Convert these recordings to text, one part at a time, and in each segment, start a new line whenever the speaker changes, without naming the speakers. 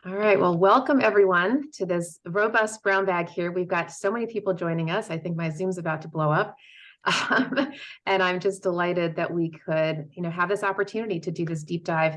All right, well, welcome everyone to this robust brown bag here. We've got so many people joining us. I think my Zoom's about to blow up. And I'm just delighted that we could, have this opportunity to do this deep dive,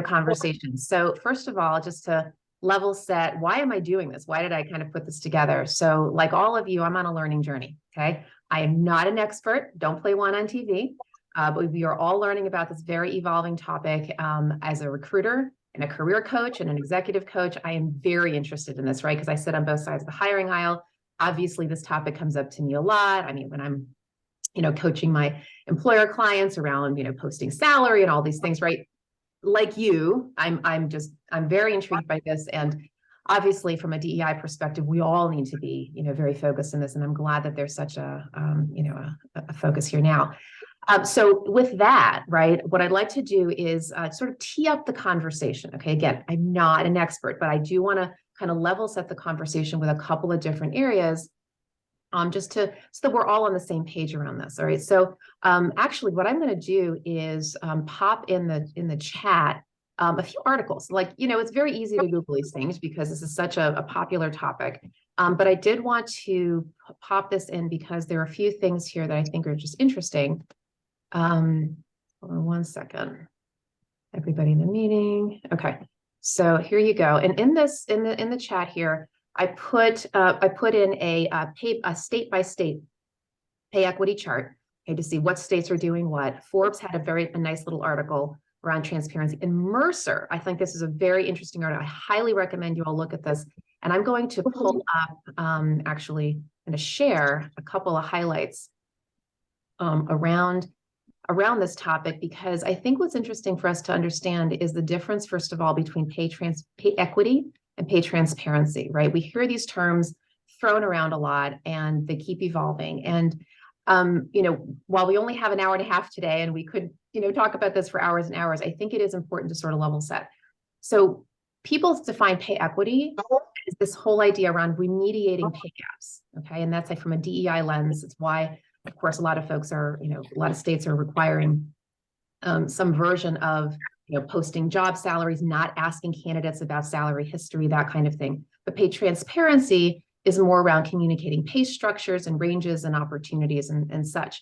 conversation. So first of all, just to level set, why am I doing this? Why did I kind of put this together? So like all of you, I'm on a learning journey, okay? I am not an expert. Don't play one on TV. But we are all learning about this very evolving topic. As a recruiter and a career coach and an executive coach, I am very interested in this, right? Because I sit on both sides of the hiring aisle. Obviously, this topic comes up to me a lot. I mean, when I'm, coaching my employer clients around, posting salary and all these things, right? Like you, I'm very intrigued by this. And obviously from a DEI perspective, we all need to be, very focused in this. And I'm glad that there's such a focus here now. So with that, right, what I'd like to do is sort of tee up the conversation. Okay, again, I'm not an expert, but I do want to kind of level set the conversation with a couple of different areas, so that we're all on the same page around this. All right. So actually, what I'm going to do is pop in the chat a few articles. Like, it's very easy to Google these things because this is such a popular topic. But I did want to pop this in because there are a few things here that I think are just interesting. Hold on one second. Everybody in the meeting. Okay. So here you go. And in the chat here, I put in a state by state pay equity chart, okay, to see what states are doing what. Forbes had a nice little article around transparency. And Mercer, I think this is a very interesting article. I highly recommend you all look at this. And I'm going to pull up, actually, I'm going to share a couple of highlights around this topic, because I think what's interesting for us to understand is the difference, first of all, between pay equity and pay transparency, right? We hear these terms thrown around a lot and they keep evolving. And, while we only have an hour and a half today and we could, talk about this for hours and hours, I think it is important to sort of level set. So people define pay equity as this whole idea around remediating pay gaps, okay? And that's like from a DEI lens. It's why, of course, a lot of folks are, a lot of states are requiring some version of, posting job salaries, not asking candidates about salary history, that kind of thing. But pay transparency is more around communicating pay structures and ranges and opportunities and such.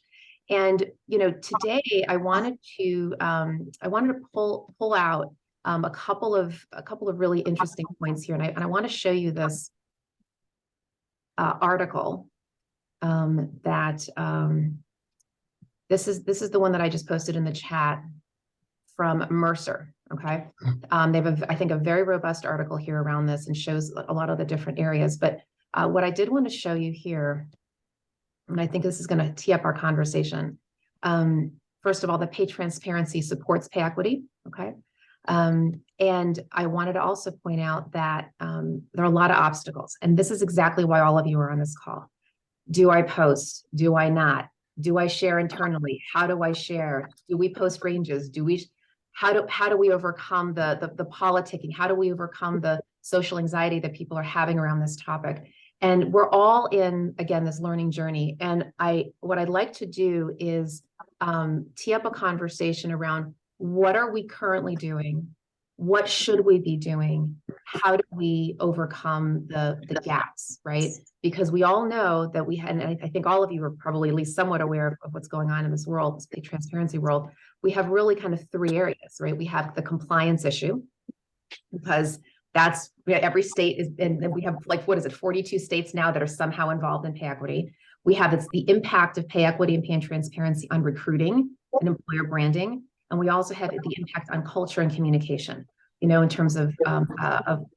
And, today I wanted to pull out a couple of really interesting points here. And I want to show you this article that this is the one that I just posted in the chat from Mercer. Okay. They have I think a very robust article here around this and shows a lot of the different areas. But what I did want to show you here, and I think this is going to tee up our conversation. First of all, the pay transparency supports pay equity. Okay. And I wanted to also point out that there are a lot of obstacles, and this is exactly why all of you are on this call. Do I post? Do I not? Do I share internally? How do I share? Do we post ranges? How do we overcome the politicking? How do we overcome the social anxiety that people are having around this topic? And we're all in, again, this learning journey. And what I'd like to do is tee up a conversation around what are we currently doing? What should we be doing? How do we overcome the gaps, right? Because we all know that we had, and I think all of you are probably at least somewhat aware of what's going on in this world, this pay transparency world. We have really kind of three areas, right? We have the compliance issue, because that's every state is, and we have 42 states now that are somehow involved in pay equity. We have the impact of pay equity and pay transparency on recruiting and employer branding. And we also have the impact on culture and communication, in terms of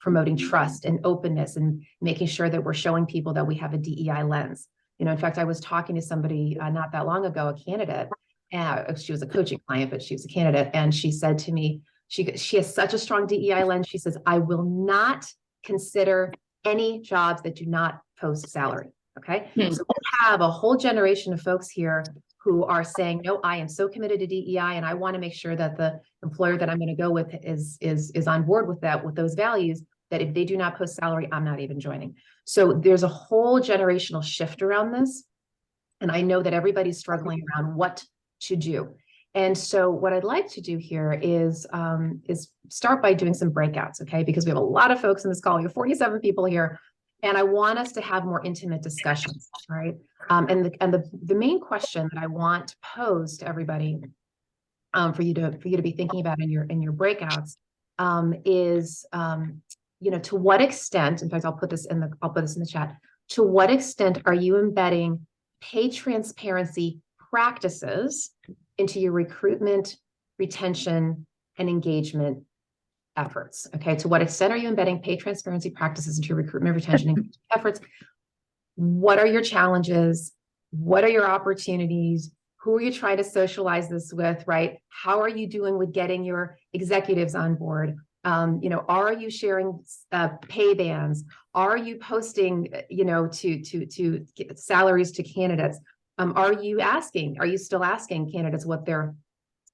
promoting trust and openness and making sure that we're showing people that we have a DEI lens. In fact, I was talking to somebody not that long ago, a candidate. She was a coaching client, but she was a candidate. And she said to me, she has such a strong DEI lens. She says, I will not consider any jobs that do not post salary. Okay. So we have a whole generation of folks here who are saying, no, I am so committed to DEI, and I want to make sure that the employer that I'm going to go with is on board with that, with those values, that if they do not post salary, I'm not even joining. So there's a whole generational shift around this. And I know that everybody's struggling around what to do. And so what I'd like to do here is start by doing some breakouts, okay? Because we have a lot of folks in this call. We have 47 people here, and I want us to have more intimate discussions, right? And the main question that I want to pose to everybody, for you to be thinking about in your breakouts, is, you know, to what extent, in fact, I'll put this in the chat, to what extent are you embedding pay transparency practices into your recruitment, retention, and engagement efforts? Okay, to what extent are you embedding pay transparency practices into your recruitment, retention, and engagement efforts? What are your challenges? What are your opportunities? Who are you trying to socialize this with, right? How are you doing with getting your executives on board? You know, are you sharing pay bands? Are you posting, you know, to salaries to candidates? Are you still asking candidates what their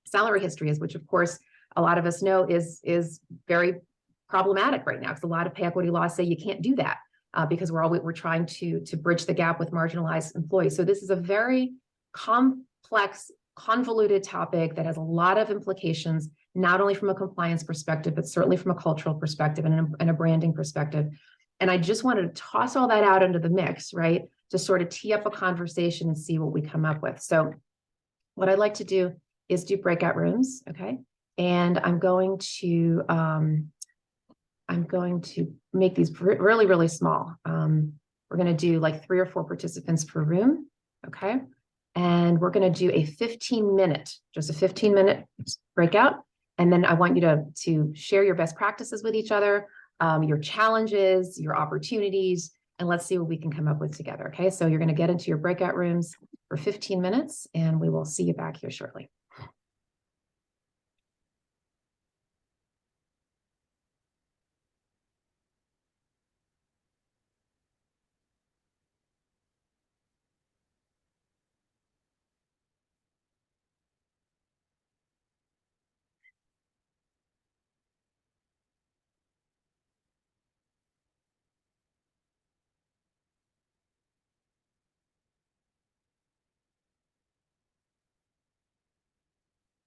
salary history is, which of course a lot of us know is very problematic right now, because a lot of pay equity laws say you can't do that, because we're trying to bridge the gap with marginalized employees. So this is a very complex, convoluted topic that has a lot of implications, not only from a compliance perspective, but certainly from a cultural perspective and a branding perspective. And I just wanted to toss all that out into the mix, right? To sort of tee up a conversation and see what we come up with. So what I'd like to do is do breakout rooms, okay? And I'm going to make these really, really small. We're going to do like 3 or 4 participants per room, okay? And we're going to do a 15-minute breakout. And then I want you to share your best practices with each other, your challenges, your opportunities, and let's see what we can come up with together, okay? So you're going to get into your breakout rooms for 15 minutes, and we will see you back here shortly.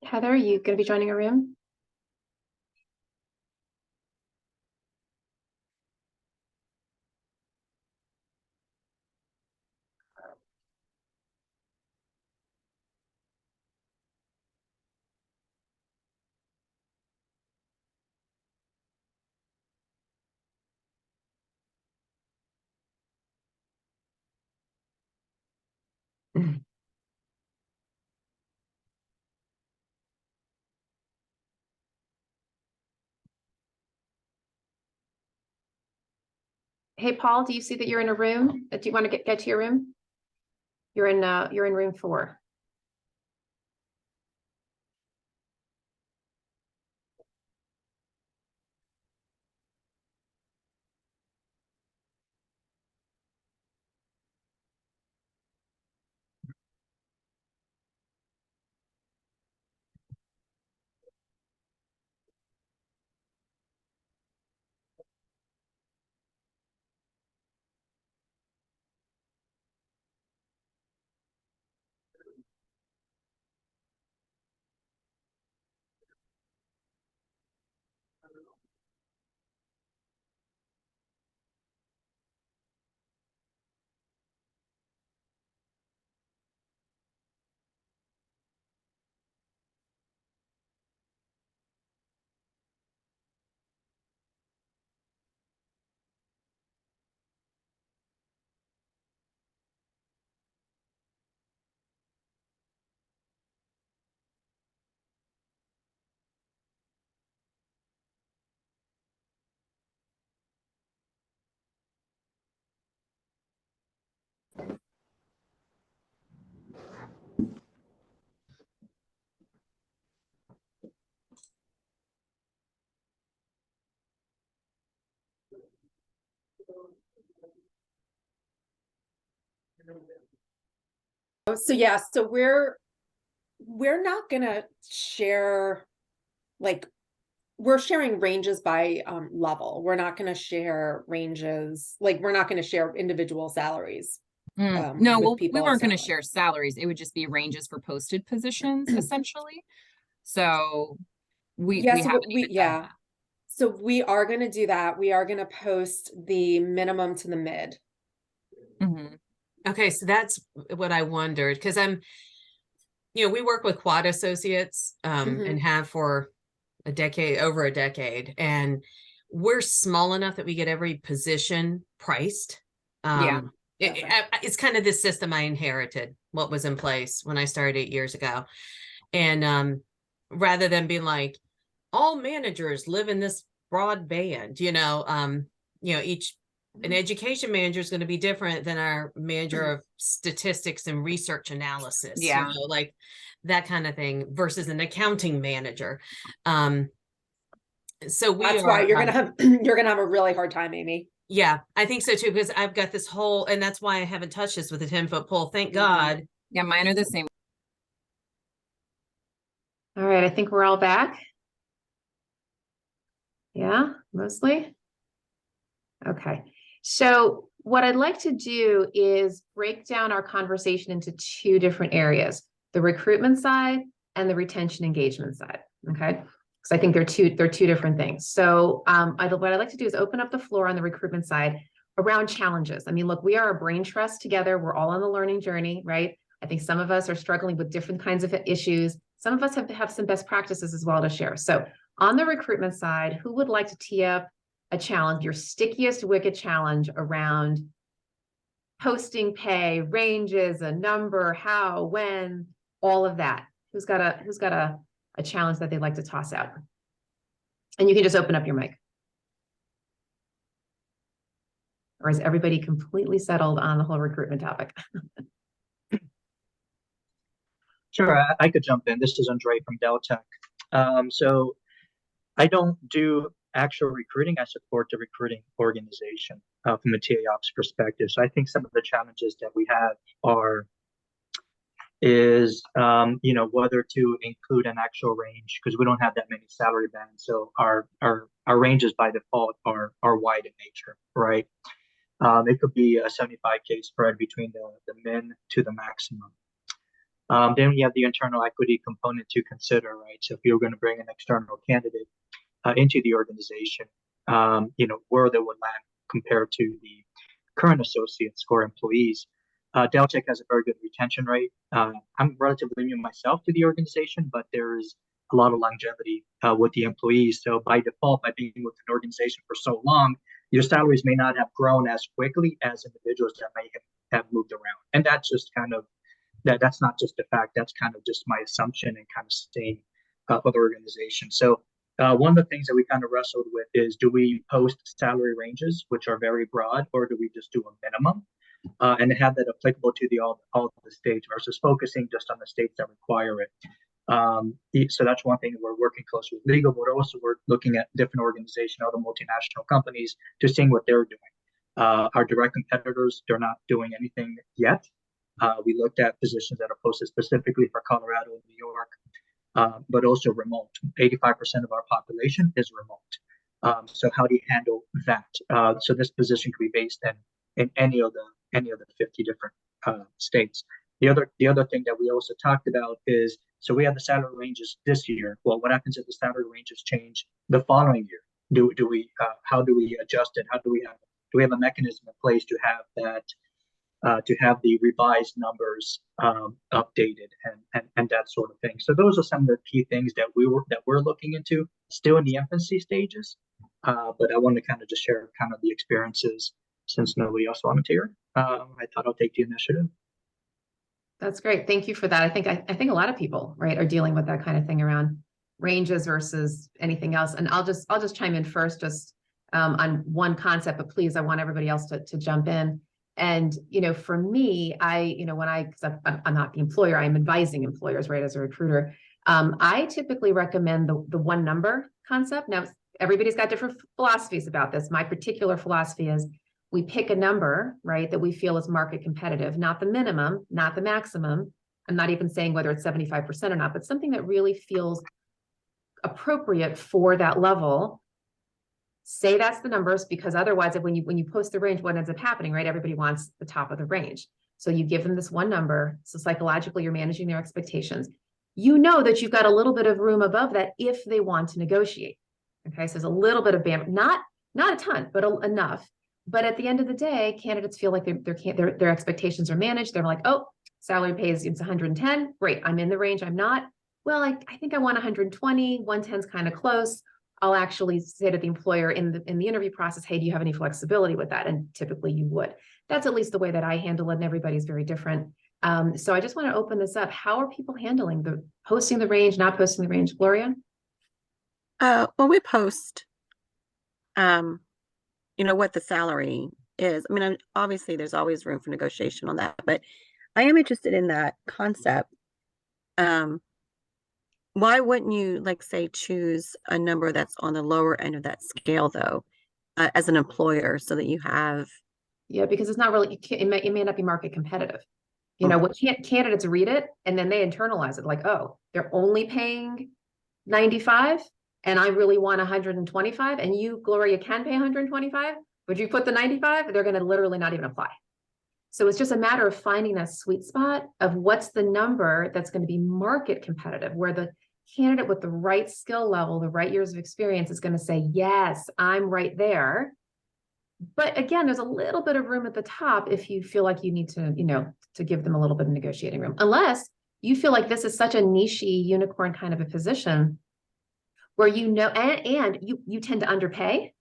Heather, are you going to be joining a room? Hey, Paul, do you see that you're in a room? Do you want to get to your room? You're in room 4.
So yeah, so we're not gonna share, like, we're sharing ranges by level. We're not gonna share ranges, like we're not gonna share individual salaries.
No, well, we weren't going to share salaries. It would just be ranges for posted positions, essentially. So we haven't even done that.
So we are going to do that. We are going to post the minimum to the mid.
Okay, so that's what I wondered, because we work with quad associates and have for over a decade, and we're small enough that we get every position priced. It's kind of this system I inherited, what was in place when I started 8 years ago. And rather than being like, all managers live in this broad band, an education manager is going to be different than our manager of statistics and research analysis, like that kind of thing, versus an accounting manager. So
that's why you're gonna have a really hard time, Amy.
Yeah, I think so too, because I've got this whole, and that's why I haven't touched this with a 10-foot pole. Thank God.
Yeah, mine are the same.
All right, I think we're all back. Yeah, mostly. Okay. So what I'd like to do is break down our conversation into two different areas, the recruitment side and the retention engagement side. Okay. Because I think they're two different things. So what I'd like to do is open up the floor on the recruitment side around challenges. I mean, look, we are a brain trust together. We're all on the learning journey, right? I think some of us are struggling with different kinds of issues. Some of us have some best practices as well to share. So on the recruitment side, who would like to tee up a challenge, your stickiest wicked challenge around posting pay, ranges, a number, how, when, all of that? Who's got a challenge that they'd like to toss out? And you can just open up your mic. Or is everybody completely settled on the whole recruitment topic?
Sure, I could jump in. This is Andre from Deltech. So I don't do actual recruiting. I support the recruiting organization from a TA Ops perspective. So I think some of the challenges that we have is whether to include an actual range, because we don't have that many salary bands. So our ranges by default are wide in nature, right? It could be a 75K spread between the min to the maximum. Then we have the internal equity component to consider, right? So if you're going to bring an external candidate into the organization, where they would land compared to the current associates or employees. Deltech has a very good retention rate. I'm relatively new myself to the organization, but there is a lot of longevity with the employees. So by default, by being with an organization for so long, your salaries may not have grown as quickly as individuals that may have moved around. And that's just kind of, that's not just a fact, that's kind of just my assumption and kind of seeing other organizations. So one of the things that we kind of wrestled with is, do we post salary ranges, which are very broad, or do we just do a minimum and have that applicable to all the states versus focusing just on the states that require it? So that's one thing that we're working closely with legal, but also we're looking at different organizations, other multinational companies, to seeing what they're doing. Our direct competitors, they're not doing anything yet. We looked at positions that are posted specifically for Colorado and New York. But also remote. 85% of our population is remote. So how do you handle that? So this position could be based in any of the 50 different states. The other thing that we also talked about is, so we have the salary ranges this year. Well, what happens if the salary ranges change the following year? Do we how do we adjust it? Do we have a mechanism in place to have that? To have the revised numbers updated and that sort of thing. So those are some of the key things that we're looking into, still in the infancy stages. But I wanted to kind of just share kind of the experiences, since nobody else wanted to hear. I thought I'll take the initiative.
That's great. Thank you for that. I think a lot of people, right, are dealing with that kind of thing around ranges versus anything else. And I'll just chime in first, just on one concept, but please, I want everybody else to jump in. And, for me, because I'm not the employer, I'm advising employers, right, as a recruiter. I typically recommend the one number concept. Now, everybody's got different philosophies about this. My particular philosophy is we pick a number, right, that we feel is market competitive, not the minimum, not the maximum. I'm not even saying whether it's 75% or not, but something that really feels appropriate for that level. Say that's the numbers, because otherwise, when you post the range, what ends up happening, right? Everybody wants the top of the range. So you give them this one number. So psychologically, you're managing their expectations. You know that you've got a little bit of room above that if they want to negotiate, Okay, so there's a little bit of bam, not a ton, but enough. But at the end of the day, candidates feel like their expectations are managed. They're like, oh, salary pays it's 110. Great, I'm in the range. I'm not. Well, I think I want 120. 110 is kind of close. I'll actually say to the employer in the interview process, hey, do you have any flexibility with that? And typically you would. That's at least the way that I handle it, and everybody's very different. So I just want to open this up. How are people handling the posting the range, not posting the range, Gloria?
Well, we post, what the salary is. I mean, obviously there's always room for negotiation on that, but I am interested in that concept. Why wouldn't you, like, say, choose a number that's on the lower end of that scale, though, as an employer, so that you have?
Yeah, because it's not really, it may not be market competitive. What candidates read it and then they internalize it like, oh, they're only paying 95 and I really want 125, and you, Gloria, can pay 125. Would you put the 95? They're going to literally not even apply. So it's just a matter of finding that sweet spot of what's the number that's going to be market competitive, where the candidate with the right skill level, the right years of experience is going to say, yes, I'm right there. But again, there's a little bit of room at the top if you feel like you need to, to give them a little bit of negotiating room, unless you feel like this is such a niche-y unicorn kind of a position where and you tend to underpay.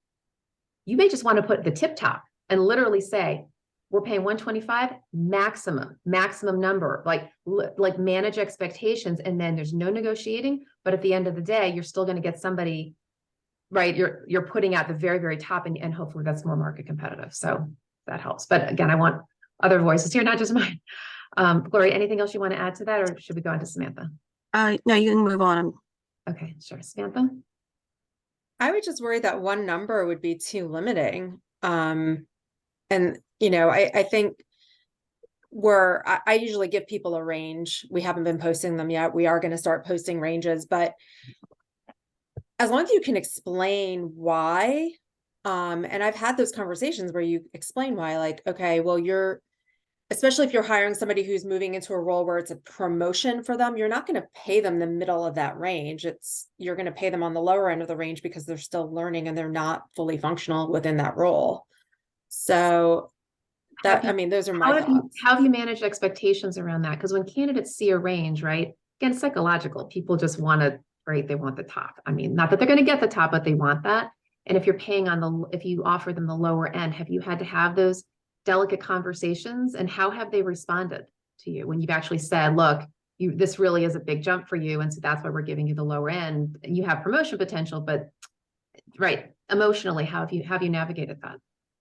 You may just want to put the tip top and literally say, we're paying 125 maximum number, like manage expectations. And then there's no negotiating, but at the end of the day, you're still going to get somebody, right? You're putting at the very, very top, and hopefully that's more market competitive. So that helps. But again, I want other voices here, not just mine. Gloria, anything else you want to add to that, or should we go on to Samantha?
No, you can move on.
Okay, sure. Samantha?
I would just worry that one number would be too limiting. And, I think I usually give people a range. We haven't been posting them yet. We are going to start posting ranges, but as long as you can explain why, and I've had those conversations where you explain why, like, okay, well, especially if you're hiring somebody who's moving into a role where it's a promotion for them, you're not going to pay them the middle of that range. You're going to pay them on the lower end of the range because they're still learning and they're not fully functional within that role. So those are my thoughts.
How have you managed expectations around that? Because when candidates see a range, right? Again, psychological, people just want to, right? They want the top. I mean, not that they're going to get the top, but they want that. And if you're paying if you offer them the lower end, have you had to have those delicate conversations, and how have they responded to you when you've actually said, look, this really is a big jump for you, and so that's why we're giving you the lower end, and you have promotion potential, but right, emotionally, how have you navigated that?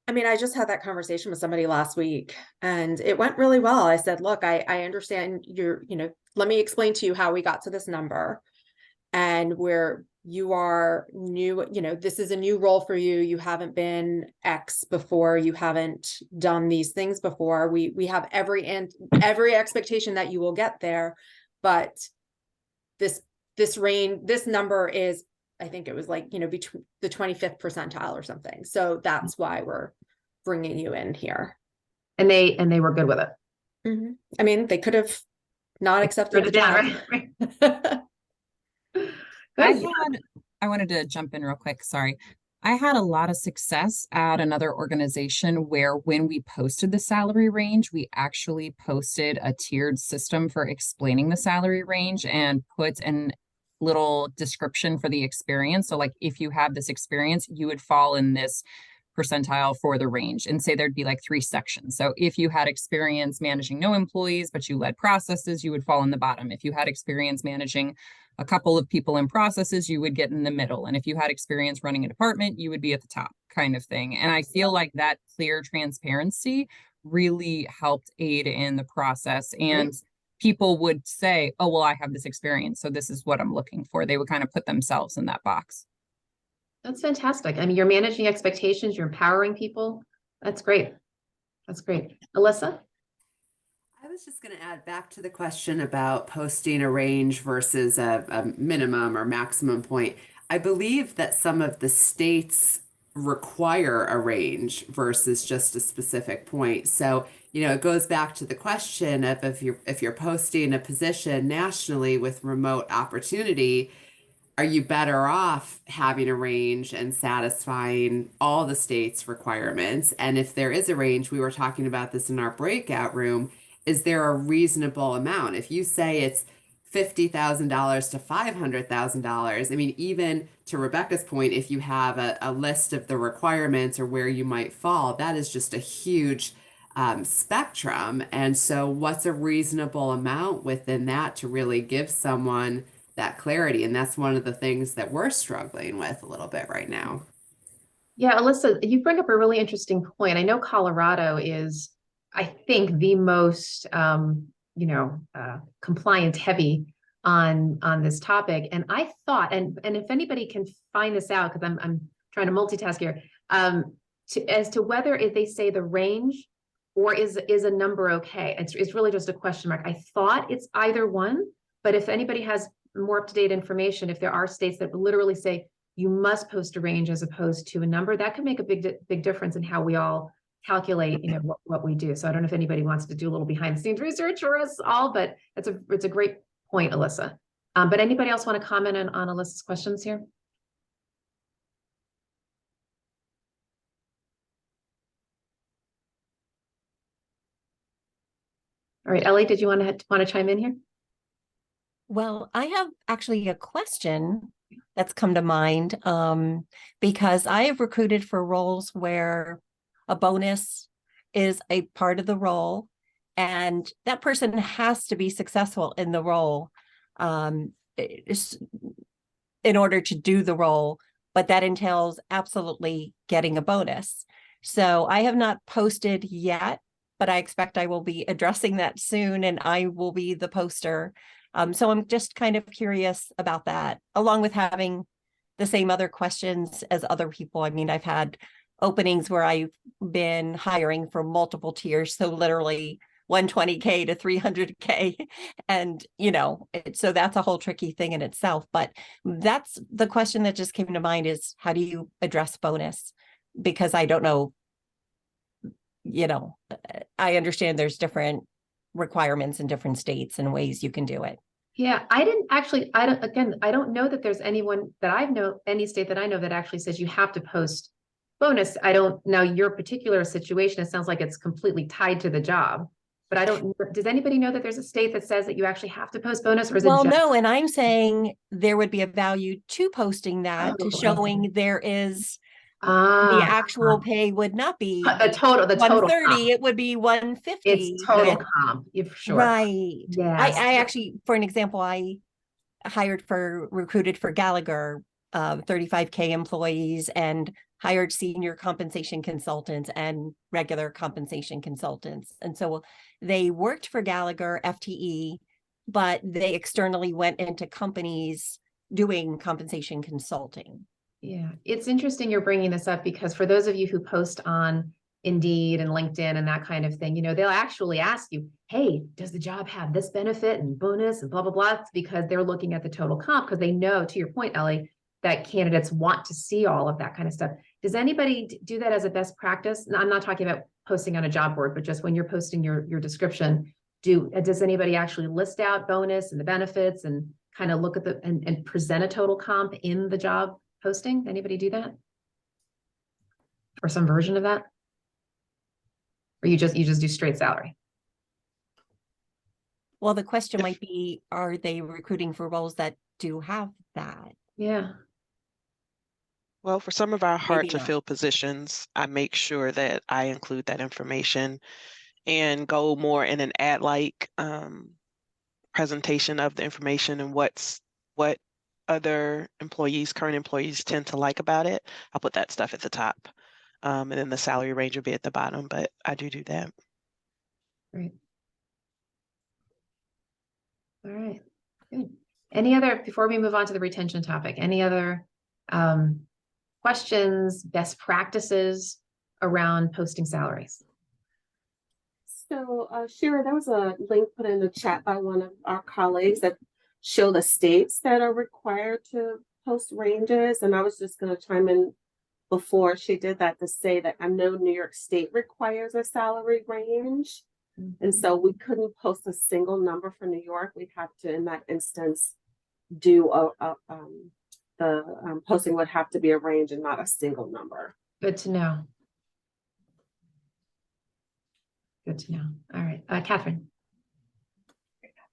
I mean, I just had that conversation with somebody last week and it went really well. I said, look, I understand let me explain to you how we got to this number, and where you are new, this is a new role for you. You haven't been X before. You haven't done these things before. We have every expectation that you will get there. But this range, this number is, I think it was like, between the 25th percentile or something. So that's why we're bringing you in here.
And they were good with it.
Mm-hmm. I mean, they could have not accepted the job.
Right?
I wanted to jump in real quick. Sorry. I had a lot of success at another organization where when we posted the salary range, we actually posted a tiered system for explaining the salary range and put an little description for the experience. So like, if you have this experience, you would fall in this percentile for the range, and say there'd be like 3 sections. So if you had experience managing no employees, but you led processes, you would fall in the bottom. If you had experience managing a couple of people in processes, you would get in the middle. And if you had experience running a department, you would be at the top, kind of thing. And I feel like that clear transparency really helped aid in the process. And people would say, oh, well, I have this experience, so this is what I'm looking for. They would kind of put themselves in that box.
That's fantastic. I mean, you're managing expectations, you're empowering people. That's great. That's great. Alyssa?
I was just going to add back to the question about posting a range versus a minimum or maximum point. I believe that some of the states require a range versus just a specific point. So, it goes back to the question of if you're posting a position nationally with remote opportunity, are you better off having a range and satisfying all the state's requirements? And if there is a range, we were talking about this in our breakout room, is there a reasonable amount? If you say it's $50,000 to $500,000, I mean, even to Rebecca's point, if you have a list of the requirements or where you might fall, that is just a huge spectrum. And so what's a reasonable amount within that to really give someone that clarity? And that's one of the things that we're struggling with a little bit right now.
Yeah, Alyssa, you bring up a really interesting point. I know Colorado is, I think, the most compliant heavy on this topic. And I thought, and if anybody can find this out, because I'm trying to multitask here, as to whether if they say the range or is a number okay. It's really just a question mark. I thought it's either one, but if anybody has more up-to-date information, if there are states that literally say you must post a range as opposed to a number, that could make a big difference in how we all calculate, what we do. So I don't know if anybody wants to do a little behind the scenes research for us all, but it's a great point, Alyssa. But anybody else want to comment on Alyssa's questions here? All right, Ellie, did you want to chime in here?
Well, I have actually a question that's come to mind because I have recruited for roles where a bonus is a part of the role, and that person has to be successful in the role in order to do the role, but that entails absolutely getting a bonus. So I have not posted yet, but I expect I will be addressing that soon, and I will be the poster. So I'm just kind of curious about that, along with having the same other questions as other people. I mean, I've had openings where I've been hiring for multiple tiers, so literally 120K to 300K. And, so that's a whole tricky thing in itself. But that's the question that just came to mind is, how do you address bonus? Because I don't know, I understand there's different requirements in different states and ways you can do it.
Yeah, I don't know that there's anyone that any state that I know that actually says you have to post bonus. I don't know your particular situation. It sounds like it's completely tied to the job, but I don't, does anybody know that there's a state that says that you actually have to post bonus, or is it
Well,
just...
no, and I'm saying there would be a value to posting that, to showing there is the actual pay would not be
the total
130,
comp.
it would be 150.
It's total comp, for sure.
Right.
Yes.
I actually, for an example, I recruited for Gallagher, 35K employees, and hired senior compensation consultants and regular compensation consultants. And so they worked for Gallagher FTE, but they externally went into companies doing compensation consulting.
Yeah, it's interesting you're bringing this up, because for those of you who post on Indeed and LinkedIn and that kind of thing, they'll actually ask you, hey, does the job have this benefit and bonus and blah, blah, blah. It's because they're looking at the total comp, because they know, to your point, Ellie, that candidates want to see all of that kind of stuff. Does anybody do that as a best practice? And I'm not talking about posting on a job board, but just when you're posting your description, does anybody actually list out bonus and the benefits and kind of look at and present a total comp in the job posting? Anybody do that? Or some version of that? Or you just do straight salary?
Well, the question might be, are they recruiting for roles that do have that?
Yeah.
Well, for some of our hard to fill positions, I make sure that I include that information and go more in an ad-like presentation of the information and what other employees, current employees, tend to like about it. I'll put that stuff at the top, and then the salary range will be at the bottom, but I do that.
Great. All right, good. Any other, before we move on to the retention topic, any other questions, best practices around posting salaries?
So, Shira, there was a link put in the chat by one of our colleagues that show the states that are required to post ranges. And I was just going to chime in before she did that to say that I know New York State requires a salary range. And so we couldn't post a single number for New York. We'd have to, in that instance, do the posting would have to be a range and not a single number.
Good to know. Good to know. All right, Catherine.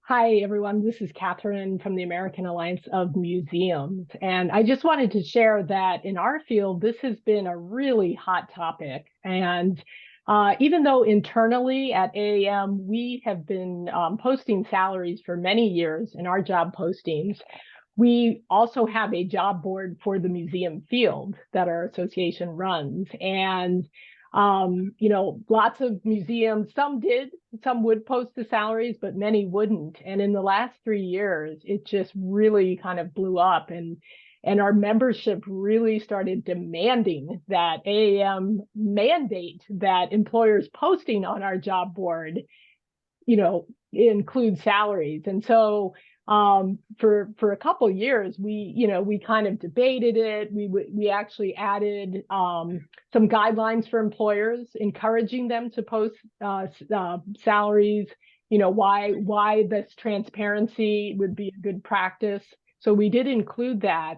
Hi, everyone. This is Catherine from the American Alliance of Museums. And I just wanted to share that in our field, this has been a really hot topic. And even though internally at AAM, we have been posting salaries for many years in our job postings, we also have a job board for the museum field that our association runs. And you know, lots of museums, some would post the salaries, but many wouldn't. And in the last 3 years, it just really kind of blew up, and our membership really started demanding that AAM mandate that employers posting on our job board, you know, include salaries. And so for a couple of years, we kind of debated it. We actually added some guidelines for employers, encouraging them to post salaries, you know, why this transparency would be a good practice. So we did include that.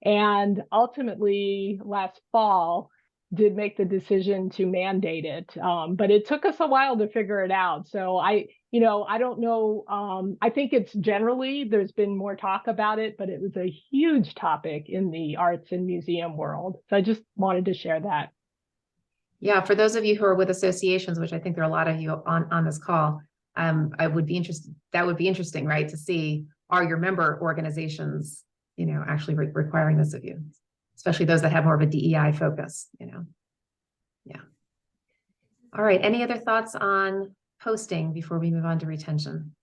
And ultimately last fall did make the decision to mandate it. But it took us a while to figure it out. So I don't know. I think it's generally, there's been more talk about it, but it was a huge topic in the arts and museum world. So I just wanted to share that.
Yeah, for those of you who are with associations, which I think there are a lot of you on this call, I would be interested. That would be interesting, right? To see, are your member organizations, you know, actually requiring this of you, especially those that have more of a DEI focus, you know? Yeah. All right. Any other thoughts on posting before we move on to retention?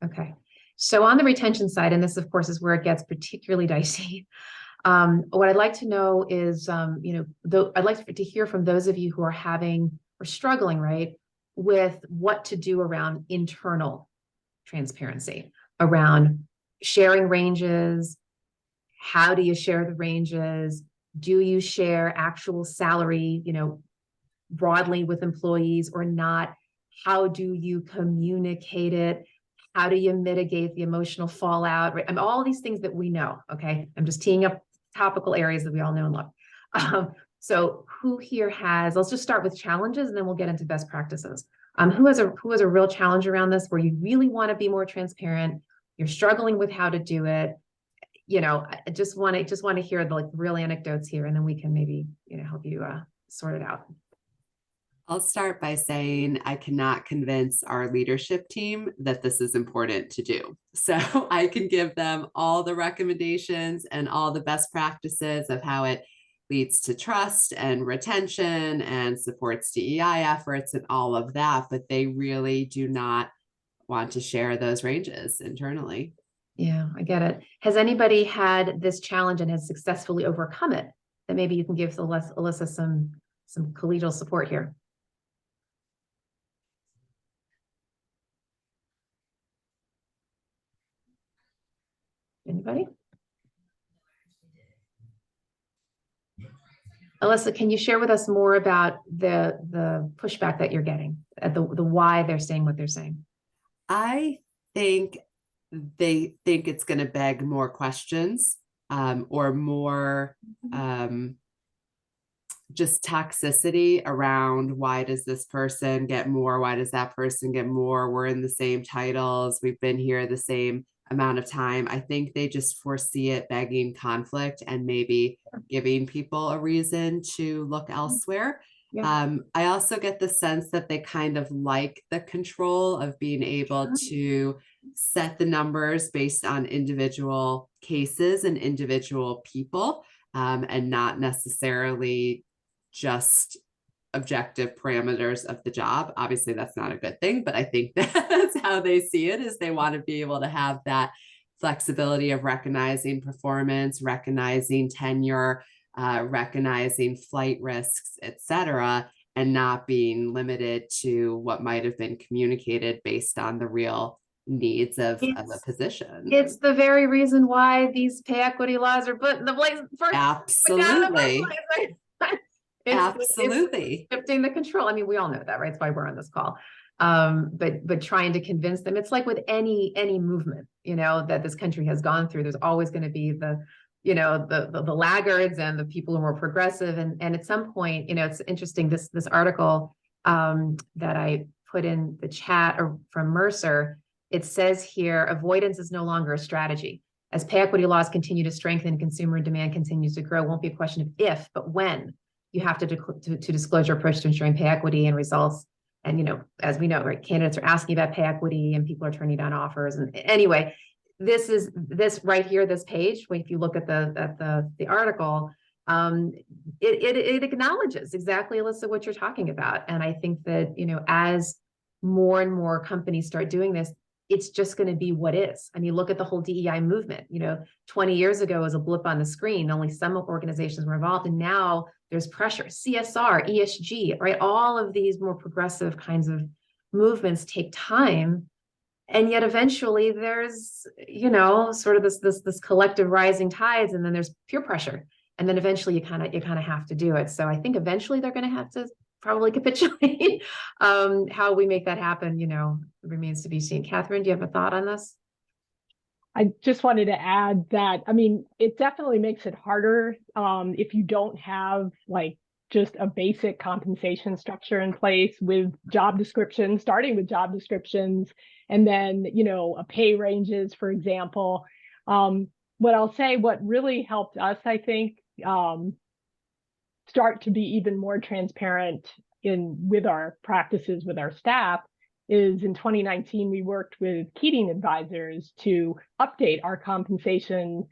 Okay. So on the retention side, and this of course is where it gets particularly dicey. What I'd like to know is, you know, I'd like to hear from those of you who are having or struggling, right, with what to do around internal transparency, around sharing ranges. How do you share the ranges? Do you share actual salary, you know, broadly with employees or not? How do you communicate it? How do you mitigate the emotional fallout? Right? I mean, all these things that we know. Okay, I'm just teeing up topical areas that we all know and love. So who here has? Let's just start with challenges, and then we'll get into best practices. Who has a real challenge around this, where you really want to be more transparent? You're struggling with how to do it. You know, I just want to hear the real anecdotes here, and then we can maybe, you know, help you sort it out.
I'll start by saying I cannot convince our leadership team that this is important to do. So I can give them all the recommendations and all the best practices of how it leads to trust and retention and supports DEI efforts and all of that, but they really do not want to share those ranges internally.
Yeah, I get it. Has anybody had this challenge and has successfully overcome it? That maybe you can give Alyssa some collegial support here. Anybody? Alyssa, can you share with us more about the pushback that you're getting, at the why they're saying what they're saying?
I think they think it's going to beg more questions, or more just toxicity around, why does this person get more? Why does that person get more? We're in the same titles. We've been here the same amount of time. I think they just foresee it begging conflict and maybe giving people a reason to look elsewhere. Yeah. I also get the sense that they kind of like the control of being able to set the numbers based on individual cases and individual people, and not necessarily just objective parameters of the job. Obviously, that's not a good thing, but I think that's how they see it, is they want to be able to have that flexibility of recognizing performance, recognizing tenure, recognizing flight risks, etc., and not being limited to what might have been communicated based on the real needs of a position.
It's the very reason why these pay equity laws are put in the place first.
Absolutely.
Absolutely.
Absolutely.
It's shifting the control. I mean, we all know that, right? That's why we're on this call. But trying to convince them, it's like with any movement, that this country has gone through, there's always going to be the laggards and the people who are more progressive. And at some point, it's interesting, this article that I put in the chat from Mercer, it says here, avoidance is no longer a strategy. As pay equity laws continue to strengthen, consumer demand continues to grow. It won't be a question of if, but when you have to disclose your approach to ensuring pay equity and results. And, as we know, right, candidates are asking about pay equity and people are turning down offers. And anyway, this right here, this page, if you look at the article, it acknowledges exactly, Alyssa, what you're talking about. And I think that, as more and more companies start doing this, it's just going to be what is. I mean, look at the whole DEI movement. 20 years ago was a blip on the screen. Only some organizations were involved. And now there's pressure, CSR, ESG, right? All of these more progressive kinds of movements take time. And yet eventually there's, sort of this collective rising tides, and then there's peer pressure. And then eventually you kind of have to do it. So I think eventually they're going to have to probably capitulate. How we make that happen, remains to be seen. Catherine, do you have a thought on this?
I just wanted to add that, I mean, it definitely makes it harder if you don't have just a basic compensation structure in place with job descriptions, starting with job descriptions, and then, a pay ranges, for example. What I'll say, what really helped us, I think, start to be even more transparent with our practices with our staff is in 2019, we worked with Keating Advisors to update our compensation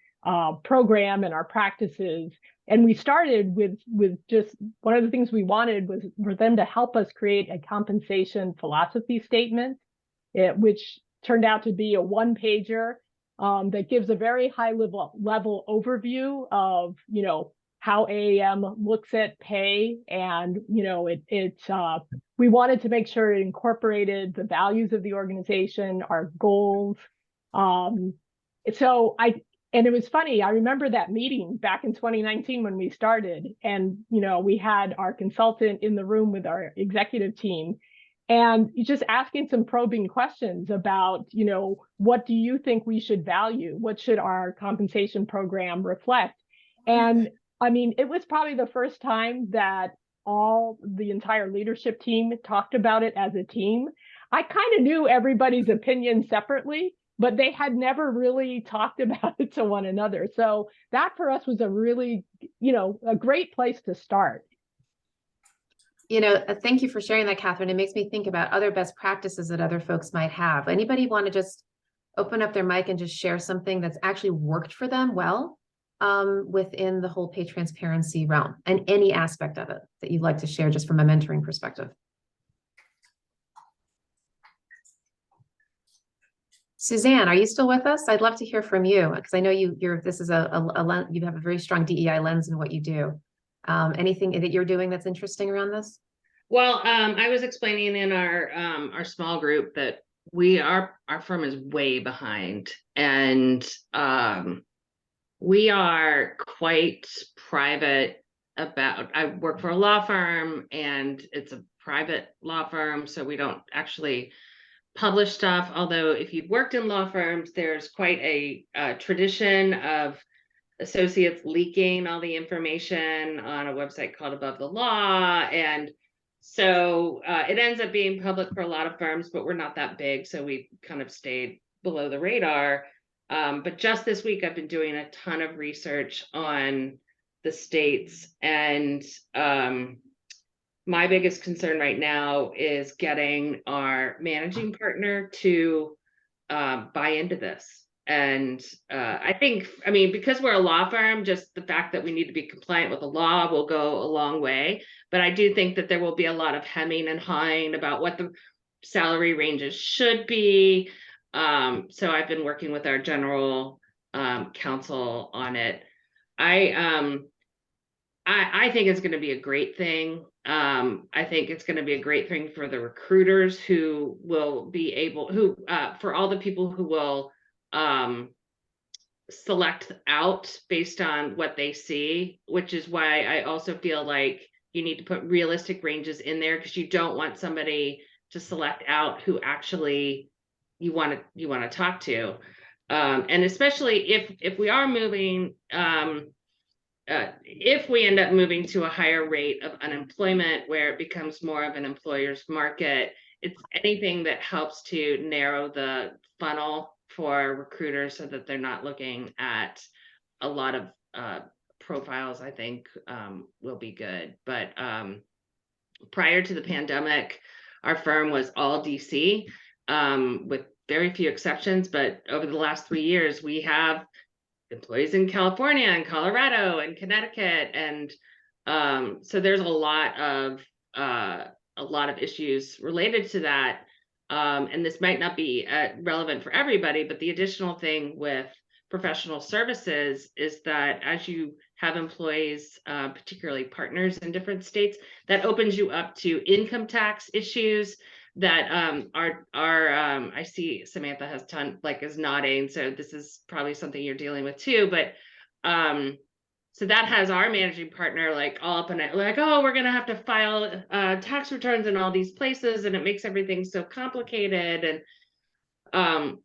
program and our practices. And we started with just one of the things we wanted was for them to help us create a compensation philosophy statement, which turned out to be a one-pager that gives a very high level overview of, how AAM looks at pay. And, we wanted to make sure it incorporated the values of the organization, our goals. And it was funny, I remember that meeting back in 2019 when we started, and, we had our consultant in the room with our executive team, and just asking some probing questions about, what do you think we should value? What should our compensation program reflect? And I mean, it was probably the first time that the entire leadership team talked about it as a team. I kind of knew everybody's opinion separately, but they had never really talked about it to one another. So that for us was a really, a great place to start.
Thank you for sharing that, Catherine. It makes me think about other best practices that other folks might have. Anybody want to just open up their mic and just share something that's actually worked for them well within the whole pay transparency realm, and any aspect of it that you'd like to share just from a mentoring perspective? Suzanne, are you still with us? I'd love to hear from you, because I know you have a very strong DEI lens in what you do. Anything that you're doing that's interesting around this?
Well, I was explaining in our small group that our firm is way behind, and we are quite private about. I work for a law firm, and it's a private law firm, so we don't actually publish stuff. Although if you've worked in law firms, there's quite a tradition of associates leaking all the information on a website called Above the Law. And so it ends up being public for a lot of firms, but we're not that big, so we kind of stayed below the radar. But just this week, I've been doing a ton of research on the states, and my biggest concern right now is getting our managing partner to buy into this. And I think, because we're a law firm, just the fact that we need to be compliant with the law will go a long way. But I do think that there will be a lot of hemming and hawing about what the salary ranges should be. So I've been working with our general counsel on it. I think it's going to be a great thing. I think it's going to be a great thing for the recruiters who will be able, for all the people who will select out based on what they see, which is why I also feel like you need to put realistic ranges in there, because you don't want somebody to select out who actually you want to talk to. And especially if we are moving, if we end up moving to a higher rate of unemployment where it becomes more of an employer's market, it's anything that helps to narrow the funnel for recruiters so that they're not looking at a lot of profiles, I think will be good. But prior to the pandemic, our firm was all DC with very few exceptions. But over the last 3 years, we have employees in California and Colorado and Connecticut. And so there's a lot of issues related to that. And this might not be relevant for everybody, but the additional thing with professional services is that as you have employees, particularly partners in different states, that opens you up to income tax issues that I see Samantha has is nodding, so this is probably something you're dealing with too. But so that has our managing partner like all up in it, like, oh, we're gonna have to file tax returns in all these places, and it makes everything so complicated. And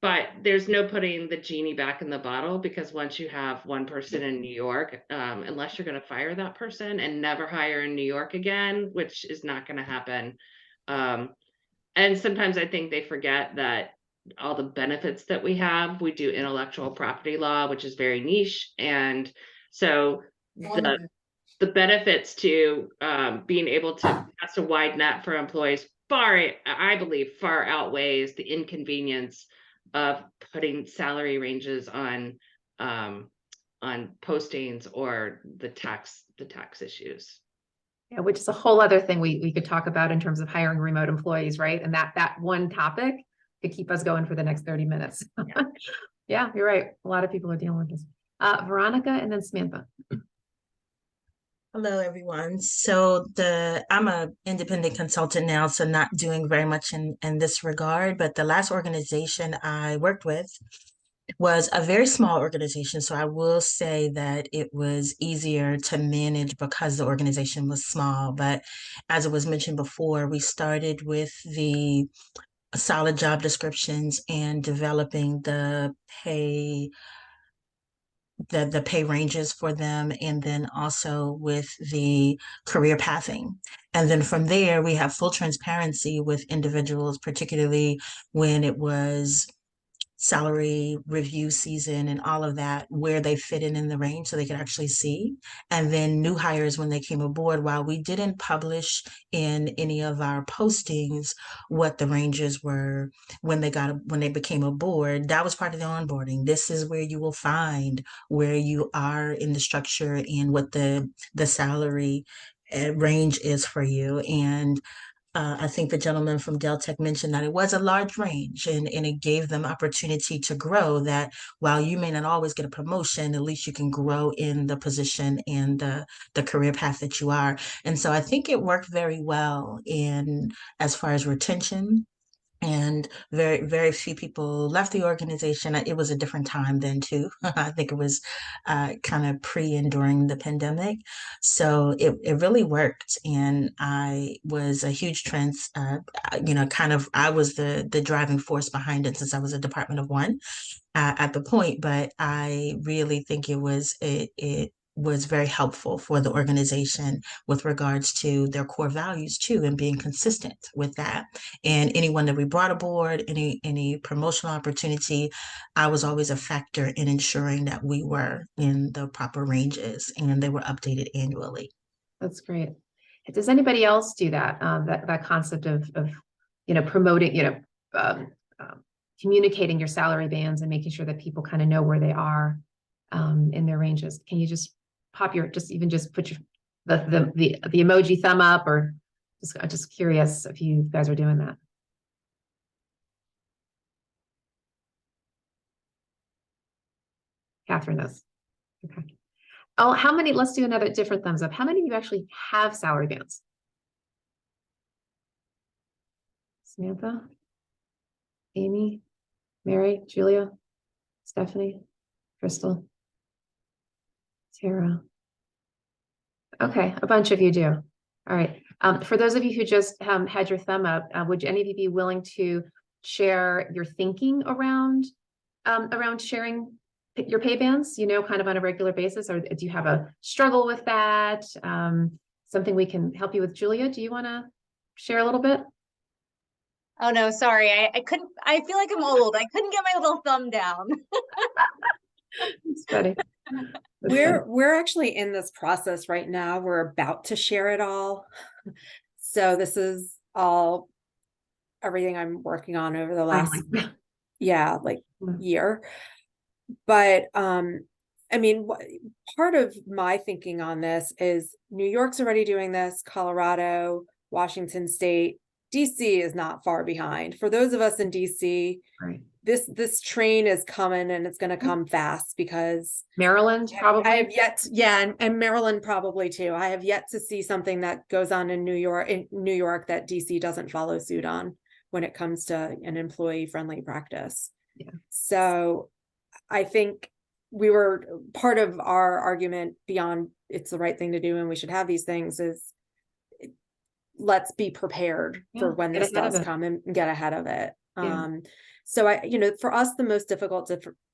but there's no putting the genie back in the bottle, because once you have one person in New York, unless you're going to fire that person and never hire in New York again, which is not going to happen. And sometimes I think they forget that all the benefits that we have, we do intellectual property law, which is very niche. And so the benefits to being able to cast a wide net for employees I believe far outweighs the inconvenience of putting salary ranges on postings or the tax issues.
Yeah, which is a whole other thing we could talk about in terms of hiring remote employees, right? And that one topic could keep us going for the next 30 minutes. Yeah, yeah, you're right. A lot of people are dealing with this. Veronica and then Samantha.
Hello, everyone. So I'm an independent consultant now, so not doing very much in this regard, but the last organization I worked with was a very small organization. So I will say that it was easier to manage because the organization was small. But as it was mentioned before, we started with the solid job descriptions and developing the pay ranges for them, and then also with the career pathing. And then from there, we have full transparency with individuals, particularly when it was salary review season and all of that, where they fit in the range so they could actually see. And then new hires, when they came aboard, while we didn't publish in any of our postings what the ranges were when they became aboard, that was part of the onboarding. This is where you will find where you are in the structure and what the salary range is for you. And I think the gentleman from Deltec mentioned that it was a large range, and it gave them opportunity to grow, that while you may not always get a promotion, at least you can grow in the position and the career path that you are. And so I think it worked very well in as far as retention. And very, very few people left the organization. It was a different time then too. I think it was kind of pre and during the pandemic. So it really worked. And I was a huge I was the driving force behind it, since I was a department of one at the point. But I really think it was very helpful for the organization with regards to their core values too, and being consistent with that. And anyone that we brought aboard, any promotional opportunity, I was always a factor in ensuring that we were in the proper ranges and they were updated annually.
That's great. Does anybody else do that? That concept of promoting, communicating your salary bands and making sure that people kind of know where they are in their ranges. Can you just put your the emoji thumb up, or just curious if you guys are doing that. Catherine does. Okay. Oh, how many? Let's do another different thumbs up. How many of you actually have salary bands? Samantha, Amy, Mary, Julia, Stephanie, Crystal, Tara. Okay, a bunch of you do. All right. For those of you who just had your thumb up, would any of you be willing to share your thinking around sharing your pay bands, kind of on a regular basis, or do you have a struggle with that? Something we can help you with. Julia, do you want to share a little bit?
Oh no, sorry. I couldn't, I feel like I'm old. I couldn't get my little thumb down.
It's funny.
We're actually in this process right now. We're about to share it all. So this is all everything I'm working on over the last year. But I mean, part of my thinking on this is New York's already doing this, Colorado, Washington State, DC is not far behind. For those of us in DC,
right,
this train is coming, and it's going to come fast, because
Maryland probably.
I have yet and Maryland probably too. I have yet to see something that goes on in New York that DC doesn't follow suit on when it comes to an employee friendly practice.
Yeah.
So I think we were part of our argument beyond it's the right thing to do and we should have these things is let's be prepared for when this does come and get ahead of it.
Yeah.
So for us, the most difficult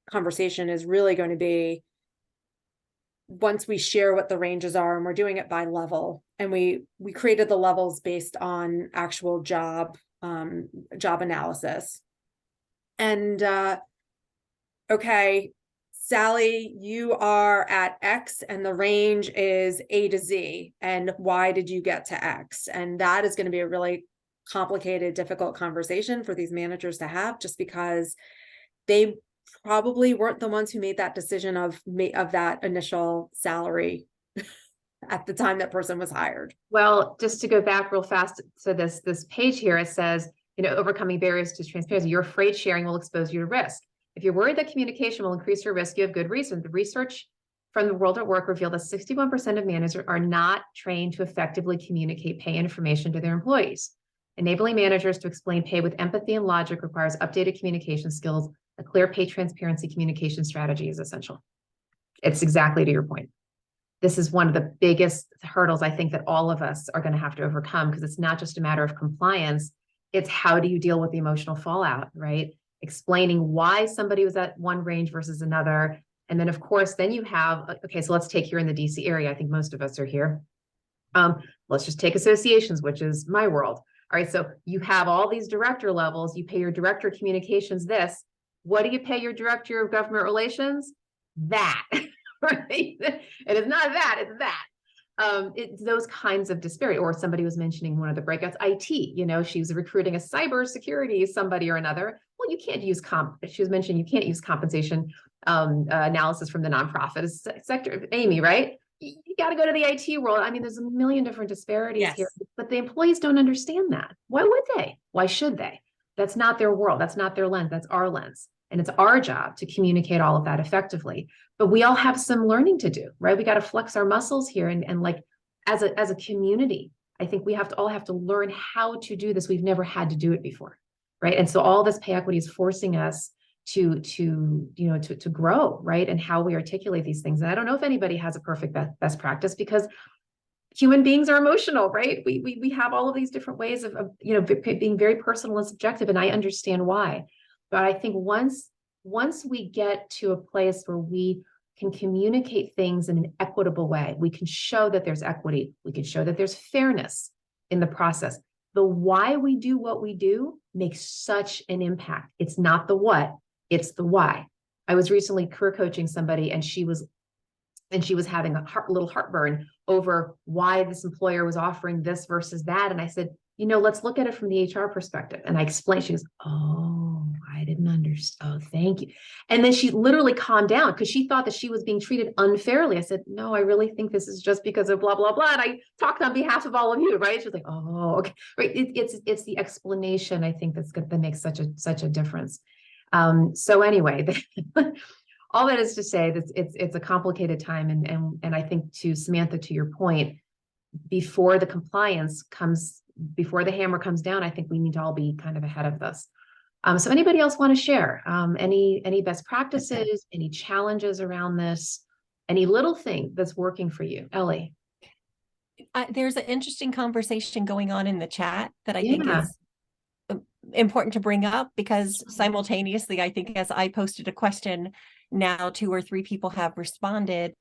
conversation is really going to be once we share what the ranges are, and we're doing it by level, and we created the levels based on actual job analysis. And okay, Sally, you are at X and the range is A to Z, and why did you get to X? And that is going to be a really complicated, difficult conversation for these managers to have, just because they probably weren't the ones who made that decision of that initial salary at the time that person was hired.
Well, just to go back real fast to this page here, it says, overcoming barriers to transparency. You're afraid sharing will expose you to risk. If you're worried that communication will increase your risk, you have good reason. The research from the World at Work revealed that 61% of managers are not trained to effectively communicate pay information to their employees. Enabling managers to explain pay with empathy and logic requires updated communication skills. A clear pay transparency communication strategy is essential. It's exactly to your point. This is one of the biggest hurdles I think that all of us are going to have to overcome, because it's not just a matter of compliance. It's how do you deal with the emotional fallout, right? Explaining why somebody was at one range versus another. And then of course, then you have, okay, so let's take here in the DC area. I think most of us are here. Let's just take associations, which is my world. All right, so you have all these director levels. You pay your director of communications this. What do you pay your director of government relations? That, right? It is not that, it's that. It's those kinds of disparity. Or somebody was mentioning one of the breakouts, IT, she was recruiting a cybersecurity somebody or another. Well, you can't use she was mentioning you can't use compensation analysis from the nonprofit sector, Amy, right? You got to go to the IT world. I mean, there's a million different disparities here, but the employees don't understand that. Why would they? Why should they? That's not their world. That's not their lens. That's our lens. And it's our job to communicate all of that effectively. But we all have some learning to do, right? We got to flex our muscles here. And like, as a community, I think we all have to learn how to do this. We've never had to do it before, right? And so all this pay equity is forcing us to grow, right? And how we articulate these things. And I don't know if anybody has a perfect best practice, because human beings are emotional, right? We have all of these different ways of being very personal and subjective, and I understand why. But I think once we get to a place where we can communicate things in an equitable way, we can show that there's equity, we can show that there's fairness in the process. The why we do what we do makes such an impact. It's not the what, it's the why. I was recently career coaching somebody, and she was having a little heartburn over why this employer was offering this versus that. And I said, let's look at it from the HR perspective. And I explained, she goes, oh, I didn't understand. Oh, thank you. And then she literally calmed down because she thought that she was being treated unfairly. I said, no, I really think this is just because of blah, blah, blah. And I talked on behalf of all of you, right? She was like, oh, okay. Right. It's the explanation, I think, that makes such a difference. So anyway, all that is to say that it's a complicated time. And I think, to Samantha, to your point, before the hammer comes down, I think we need to all be kind of ahead of this. So anybody else want to share any best practices, any challenges around this, any little thing that's working for you? Ellie.
There's an interesting conversation going on in the chat that I think
Yeah.
is important to bring up, because simultaneously, I think as I posted a question, now 2 or 3 people have responded.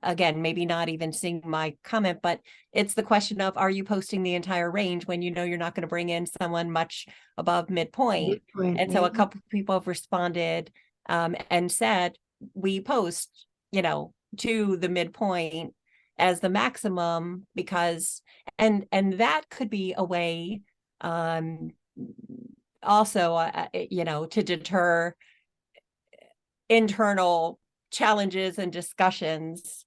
Again, maybe not even seeing my comment, but it's the question of, are you posting the entire range when you know you're not going to bring in someone much above midpoint? And so a couple of people have responded and said, we post, to the midpoint as the maximum, because, and that could be a way also, to deter internal challenges and discussions,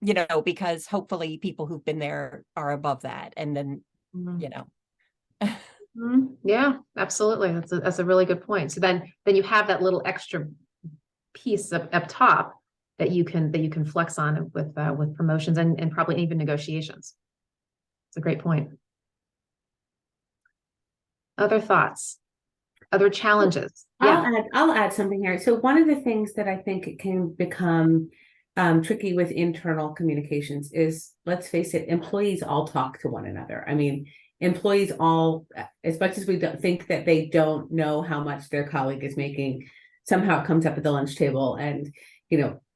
because hopefully people who've been there are above that. And then,
Yeah, absolutely. That's a really good point. So then you have that little extra piece up top that you can flex on with promotions and probably even negotiations. It's a great point. Other thoughts? Other challenges? Yeah.
I'll add something here. So one of the things that I think it can become tricky with internal communications is, let's face it, employees all talk to one another. I mean, employees all, as much as we don't think that they don't know how much their colleague is making, somehow it comes up at the lunch table, and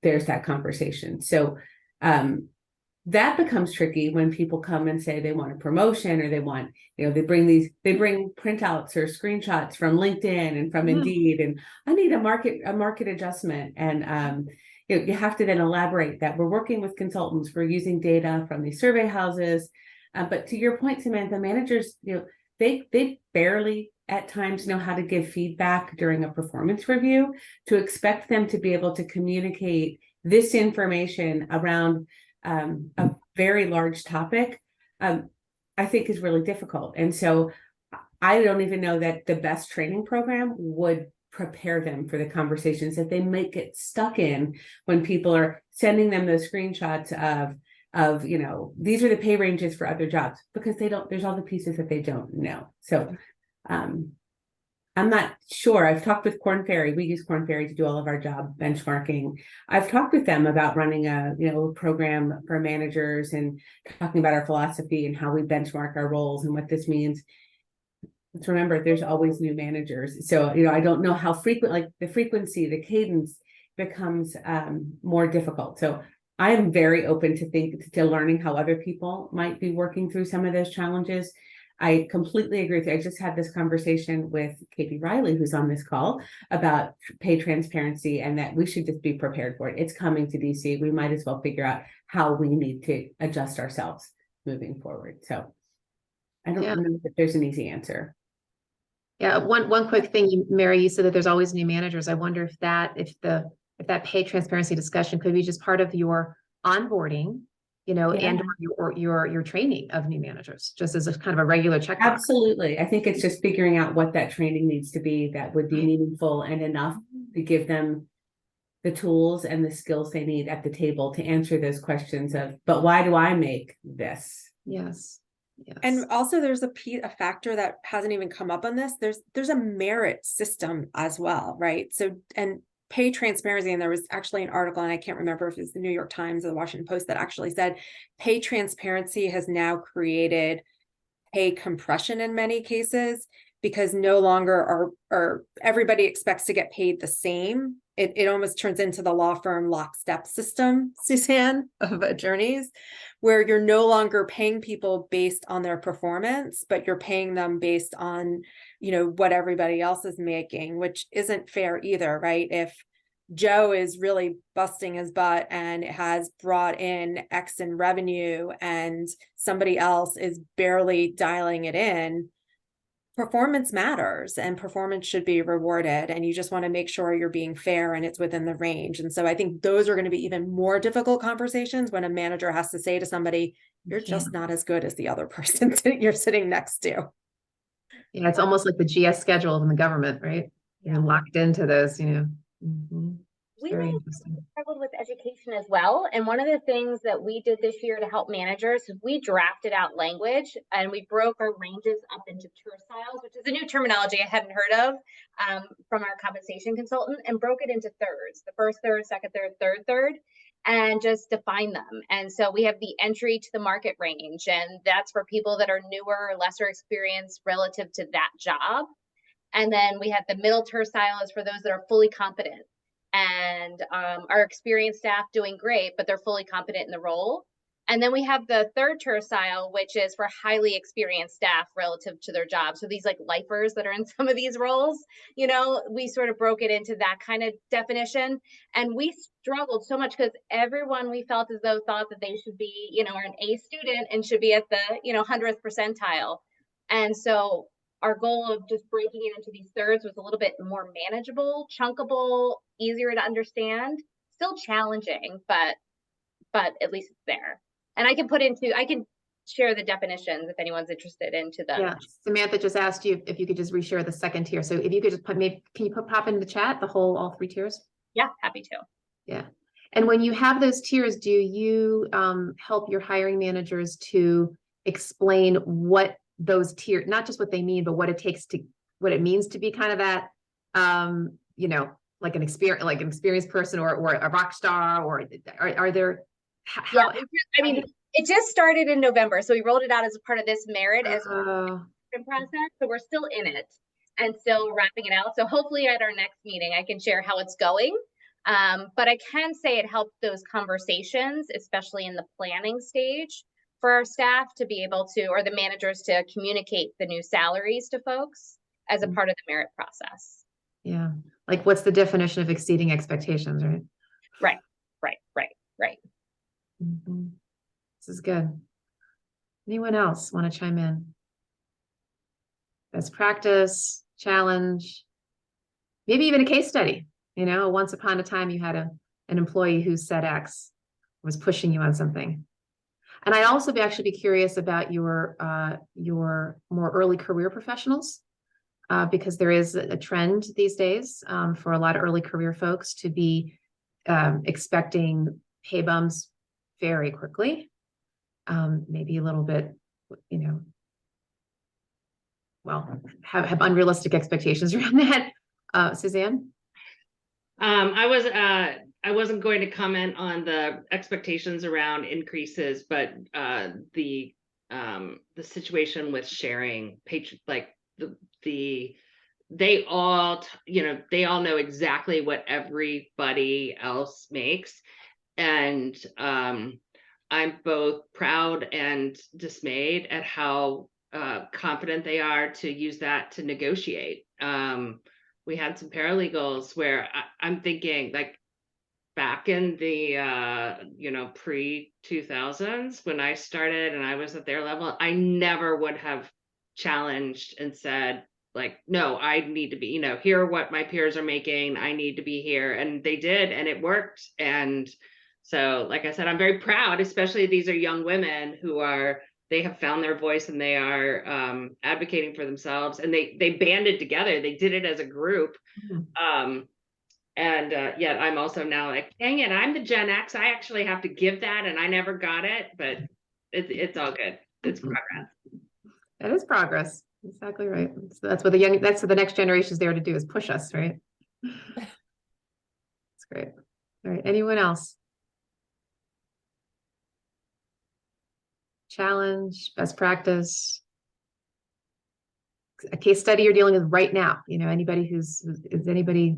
there's that conversation. So that becomes tricky when people come and say they want a promotion, or they want, they bring printouts or screenshots from LinkedIn and from Indeed, and I need a market adjustment. And you have to then elaborate that we're working with consultants, we're using data from these survey houses. But to your point, Samantha, managers, they barely at times know how to give feedback during a performance review. To expect them to be able to communicate this information around a very large topic, I think is really difficult. And so I don't even know that the best training program would prepare them for the conversations that they might get stuck in when people are sending them those screenshots of these are the pay ranges for other jobs, because there's all the pieces that they don't know. So I'm not sure. I've talked with Korn Ferry. We use Korn Ferry to do all of our job benchmarking. I've talked with them about running a program for managers and talking about our philosophy and how we benchmark our roles and what this means. Let's remember, there's always new managers. So, I don't know how frequent, like the frequency, the cadence becomes more difficult. So I am very open to learning how other people might be working through some of those challenges. I completely agree with you. I just had this conversation with Katie Riley, who's on this call, about pay transparency, and that we should just be prepared for it. It's coming to DC. We might as well figure out how we need to adjust ourselves moving forward. So I don't know if there's an easy answer.
Yeah, one quick thing, Mary, you said that there's always new managers. I wonder if that pay transparency discussion could be just part of your onboarding, and your training of new managers, just as a kind of a regular checkbox.
Absolutely. I think it's just figuring out what that training needs to be that would be meaningful and enough to give them the tools and the skills they need at the table to answer those questions of, but why do I make this?
Yes. Yes.
And also there's a factor that hasn't even come up on this. There's a merit system as well, right? So, and pay transparency, and there was actually an article, and I can't remember if it's the New York Times or the Washington Post, that actually said pay transparency has now created pay compression in many cases, because no longer are everybody expects to get paid the same. It almost turns into the law firm lockstep system, Suzanne, of attorneys, where you're no longer paying people based on their performance, but you're paying them based on, what everybody else is making, which isn't fair either, right? If Joe is really busting his butt and has brought in X in revenue and somebody else is barely dialing it in, performance matters and performance should be rewarded, and you just want to make sure you're being fair and it's within the range. And so I think those are going to be even more difficult conversations when a manager has to say to somebody, you're just not as good as the other person you're sitting next to.
Yeah, it's almost like the GS schedule in the government, right? You're locked into those,
We really struggled with education as well. And one of the things that we did this year to help managers, we drafted out language and we broke our ranges up into terciles, which is a new terminology I hadn't heard of from our compensation consultant, and broke it into thirds, the first third, second third, third third. and just define them. And so we have the entry to the market range, and that's for people that are newer or lesser experienced relative to that job. And then we have the middle tercile is for those that are fully competent and our experienced staff doing great, but they're fully competent in the role. And then we have the third tercile, which is for highly experienced staff relative to their job. So these like lifers that are in some of these roles, you know, we sort of broke it into that kind of definition. And we struggled so much because everyone we felt as though thought that they should be, you know, an A student and should be at the, you know, 100th percentile. And so our goal of just breaking it into these thirds was a little bit more manageable, chunkable, easier to understand, still challenging, but at least it's there. And I can share the definitions if anyone's interested into them.
Yeah, Samantha just asked you if you could just reshare the second tier. So if you could just put, maybe, can you pop into the chat, all 3 tiers?
Yeah, happy to.
Yeah. And when you have those tiers, do you help your hiring managers to explain what those tiers, not just what they mean, but what it takes to, what it means to be kind of that, you know, like an experienced person or a rock star, or are there, how,
yeah, I mean, it just started in November. So we rolled it out as a part of this merit as process. So we're still in it and still wrapping it out. So hopefully at our next meeting, I can share how it's going. But I can say it helped those conversations, especially in the planning stage, for our staff to be able to, or the managers to communicate the new salaries to folks as a part of the merit process.
Yeah. Like what's the definition of exceeding expectations, right?
Right.
Mm-hmm. This is good. Anyone else want to chime in? Best practice, challenge, maybe even a case study. You know, once upon a time you had an employee who said X, was pushing you on something. And I'd also actually be curious about your more early career professionals, because there is a trend these days for a lot of early career folks to be expecting pay bumps very quickly, maybe a little bit, you know, well, have unrealistic expectations around that. Suzanne?
I wasn't going to comment on the expectations around increases, but the situation with sharing they all they all know exactly what everybody else makes, and I'm both proud and dismayed at how confident they are to use that to negotiate. We had some paralegals where I'm thinking, like, back in the pre-2000s when I started and I was at their level, I never would have challenged and said, like, no, I need to be, here are what my peers are making, I need to be here. And they did, and it worked. And so, like I said, I'm very proud, especially these are young women who they have found their voice and they are advocating for themselves, and they banded together. They did it as a group. And yet I'm also now like, dang it, I'm the Gen X. I actually have to give that, and I never got it, but it's all good. It's progress.
That is progress. Exactly right. So that's what the next generation is there to do, is push us, right? That's great. All right. Anyone else? Challenge, best practice, a case study you're dealing with right now. Anybody is anybody,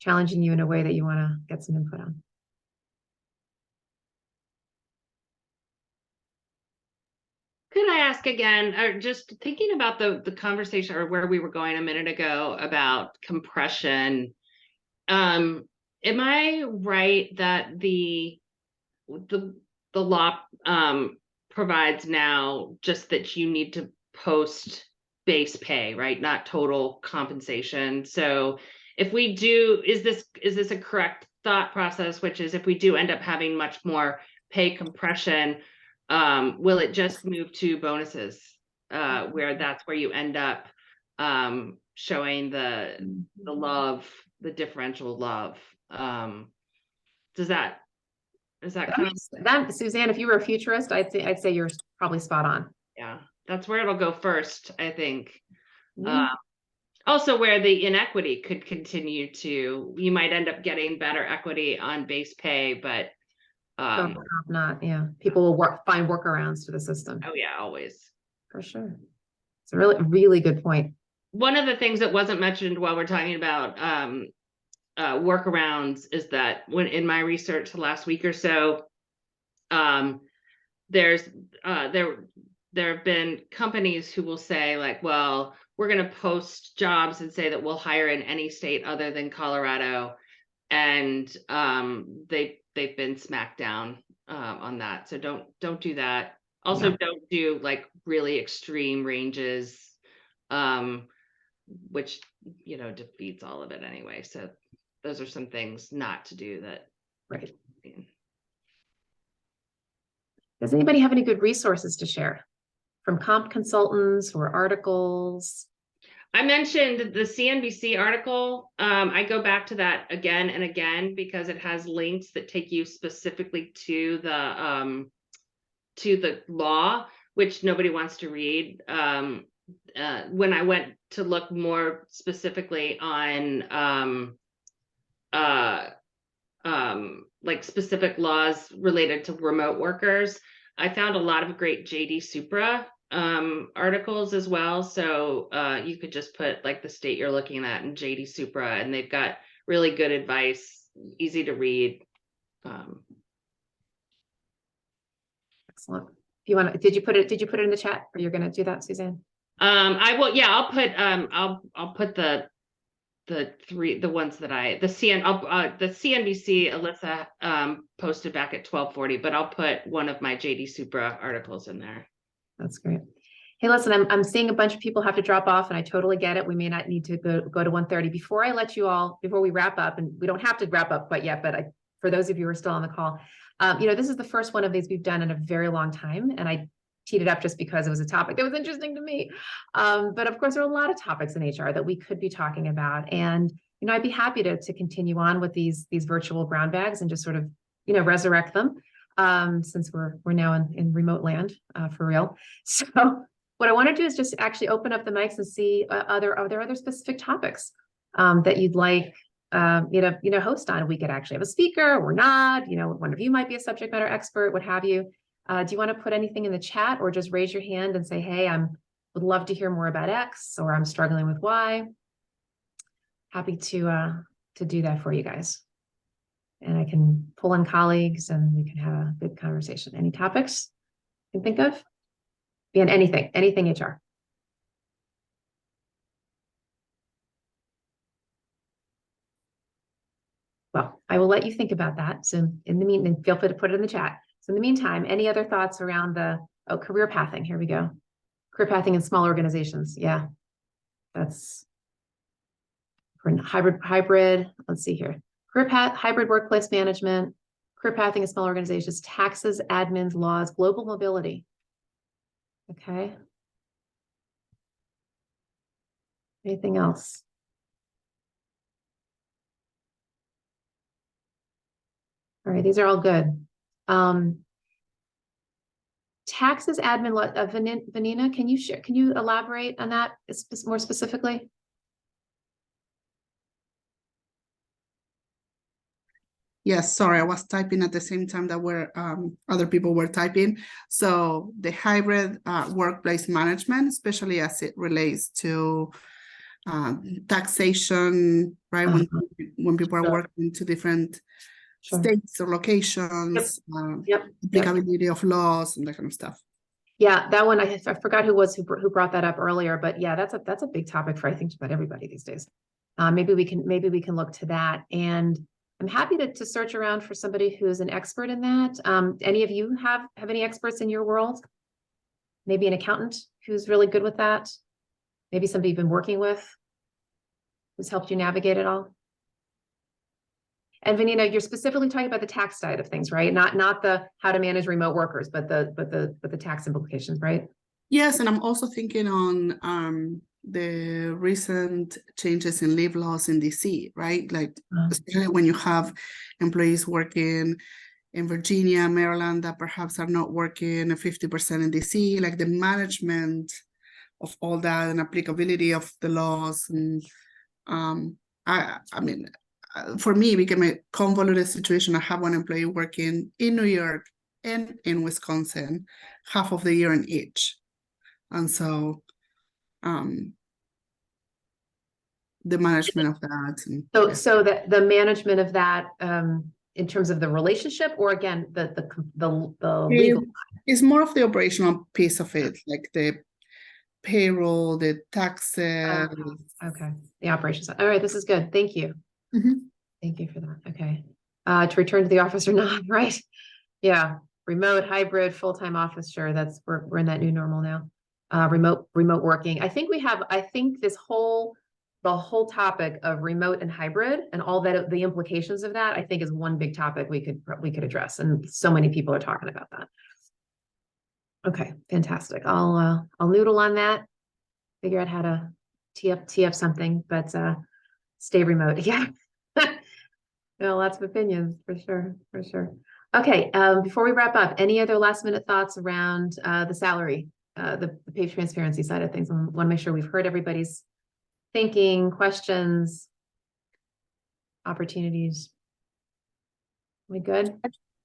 challenging you in a way that you want to get some input on.
Could I ask again, or just thinking about the conversation or where we were going a minute ago about compression, am I right that the law provides now just that you need to post base pay, right? Not total compensation. So if we do, is this a correct thought process, which is if we do end up having much more pay compression, will it just move to bonuses, where that's where you end up showing the love, the differential love? Is that kind
of Suzanne, if you were a futurist, I'd say you're probably spot on.
Yeah, that's where it'll go first, I think. also where the inequity could continue to, you might end up getting better equity on base pay, but
not, yeah. People will find workarounds to the system.
oh yeah, always.
For sure. It's a really, really good point.
One of the things that wasn't mentioned while we're talking about workarounds is that when in my research the last week or so, there have been companies who will say like, well, we're going to post jobs and say that we'll hire in any state other than Colorado, and they've been smacked down on that. So don't do that. Also, don't do like really extreme ranges, which defeats all of it anyway. So those are some things not to do that.
Right. Does anybody have any good resources to share from comp consultants or articles?
I mentioned the CNBC article. I go back to that again and again because it has links that take you specifically to the law, which nobody wants to read. When I went to look more specifically on like specific laws related to remote workers, I found a lot of great JD articles as well. So you could just put like the state you're looking at in JD Supra, and they've got really good advice, easy to read.
Excellent. If you want, did you put it in the chat, or you're going to do that, Suzanne?
I will. Yeah, I'll put the ones that the CNBC Alyssa posted back at 12:40, but I'll put one of my JD Supra articles in there.
That's great. Hey, listen, I'm seeing a bunch of people have to drop off, and I totally get it. We may not need to go to 1:30. Before we wrap up, and we don't have to wrap up quite yet, but for those of you who are still on the call, this is the first one of these we've done in a very long time, and I teed it up just because it was a topic that was interesting to me. But of course, there are a lot of topics in HR that we could be talking about, and I'd be happy to continue on with these virtual brown bags and just sort of resurrect them, since we're now in remote land for real. So what I want to do is just actually open up the mics and see are there other specific topics that you'd like host on. We could actually have a speaker or not. One of you might be a subject matter expert, what have you. Do you want to put anything in the chat, or just raise your hand and say, hey, would love to hear more about X, or I'm struggling with Y. Happy to do that for you guys. And I can pull in colleagues and we can have a good conversation. Any topics you can think of? And anything HR. Well, I will let you think about that. So in the meantime, feel free to put it in the chat. So in the meantime, any other thoughts around career pathing? Here we go. Career pathing in small organizations. Yeah, that's for hybrid. Let's see here. Career path, hybrid workplace management, career pathing in small organizations, taxes, admins, laws, global mobility. Okay. Anything else? All right, these are all good. Taxes, admin, Vanina, can you elaborate on that more specifically?
Yes, sorry, I was typing at the same time that other people were typing. So the hybrid workplace management, especially as it relates to taxation, right? When people are working to different states or locations, applicability of laws and that kind of stuff.
Yeah, that one I forgot who brought that up earlier, but yeah, that's a big topic for I think about everybody these days. Maybe we can look to that, and I'm happy to search around for somebody who's an expert in that. Any of you have any experts in your world? Maybe an accountant who's really good with that. Maybe somebody you've been working with who's helped you navigate it all. And Vanina, you're specifically talking about the tax side of things, right? Not the how to manage remote workers, but the tax implications, right?
Yes, and I'm also thinking on the recent changes in leave laws in DC, right? Like especially when you have employees working in Virginia, Maryland, that perhaps are not working 50% in DC, like the management all that and applicability of the laws. And I mean, for me, it became a convoluted situation. I have one employee working in New York and in Wisconsin, half of the year in each. And so the management of that. And,
So the management of that, in terms of the relationship, or again, the legal.
It's more of the operational piece of it, like the payroll, the taxes.
Okay, the operations. All right, this is good. Thank you. Thank you for that. Okay. To return to the office or not, right? Yeah. Remote, hybrid, full-time office. Sure. We're in that new normal now. Remote working. I think the whole topic of remote and hybrid and all that, the implications of that, I think is one big topic we could address. And so many people are talking about that. Okay, fantastic. I'll noodle on that, figure out how to tee up something, but stay remote. Yeah. Lots of opinions for sure. Okay, before we wrap up, any other last minute thoughts around the salary, the pay transparency side of things? I want to make sure we've heard everybody's thinking, questions, opportunities. We good?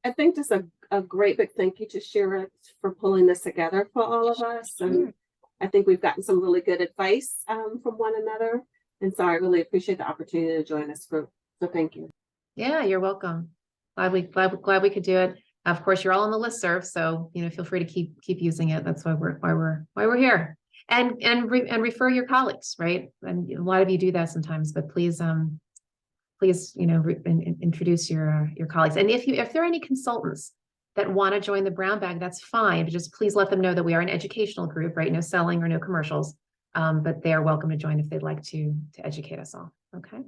I think just a great big thank you to Shira for pulling this together for all of us. And I think we've gotten some really good advice from one another. And so I really appreciate the opportunity to join this group. So thank you.
Yeah, you're welcome. Glad we could do it. Of course, you're all on the listserv, so feel free to keep using it. That's why we're here. And refer your colleagues, right? And a lot of you do that sometimes, but please introduce your colleagues. And if there are any consultants that want to join the Brown Bag, that's fine. But just please let them know that we are an educational group, right? No selling or no commercials. But they are welcome to join if they'd like to educate us all. Okay.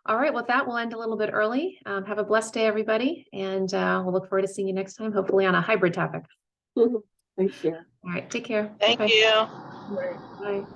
All right. With that, we'll end a little bit early. Have a blessed day, everybody. And we'll look forward to seeing you next time, hopefully on a hybrid topic.
Thanks, Shira.
All right. Take care.
Thank you.
Bye.